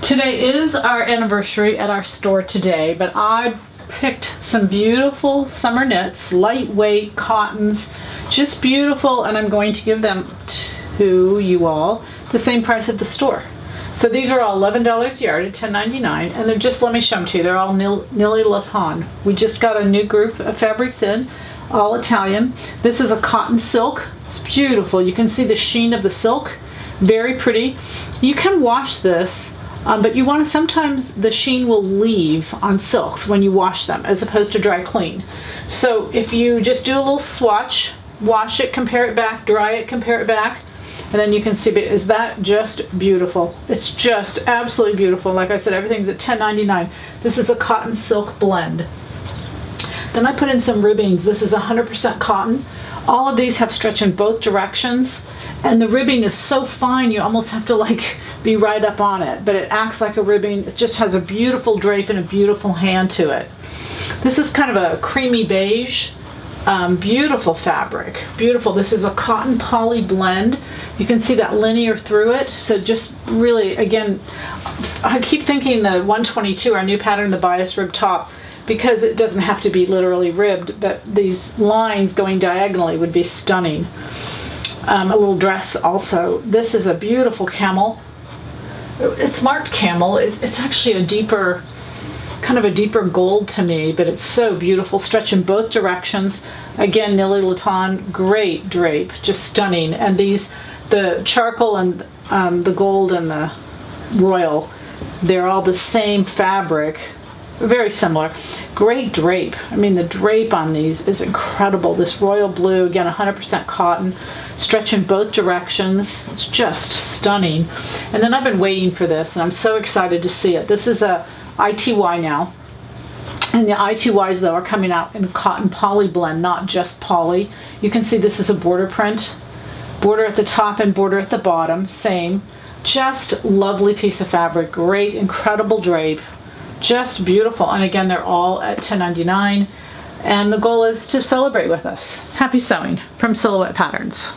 Today is our anniversary at our store today, but I picked some beautiful summer knits, lightweight cottons, just beautiful, and I'm going to give them to you all the same price at the store. So these are all $11 a yard at $10.99, and they're just, let me show them to you, they're all Nilly Laton. We just got a new group of fabrics in, all Italian. This is a cotton silk. It's beautiful. You can see the sheen of the silk. Very pretty. You can wash this, but you want to, sometimes the sheen will leave on silks when you wash them as opposed to dry clean. So if you just do a little swatch, wash it, compare it back, dry it, compare it back, and then you can see, is that just beautiful? It's just absolutely beautiful. Like I said, everything's at $10.99. This is a cotton silk blend. Then I put in some ribbings. This is 100% cotton. All of these have stretch in both directions, and the ribbing is so fine you almost have to like be right up on it, but it acts like a ribbing. It just has a beautiful drape and a beautiful hand to it. This is kind of a creamy beige, beautiful fabric, beautiful. This is a cotton poly blend. You can see that linear through it, so just really, again, I keep thinking the 122, our new pattern, the bias rib top, because it doesn't have to be literally ribbed, but these lines going diagonally would be stunning. A little dress also. This is a beautiful camel. It's marked camel. It's actually a deeper, kind of a deeper gold to me, but it's so beautiful. Stretch in both directions. Again, Nilly Laton, great drape, just stunning. And these, the charcoal and the gold and the royal, they're all the same fabric. Very similar. Great drape. I mean, the drape on these is incredible. This royal blue, again, 100% cotton, stretch in both directions. It's just stunning. And then I've been waiting for this, and I'm so excited to see it. This is a ITY now. And the ITYs, though, are coming out in cotton poly blend, not just poly. You can see this is a border print. Border at the top and border at the bottom, same. Just lovely piece of fabric. Great, incredible drape. Just beautiful. And again, they're all at $10.99, and the goal is to celebrate with us. Happy sewing from Silhouette Patterns.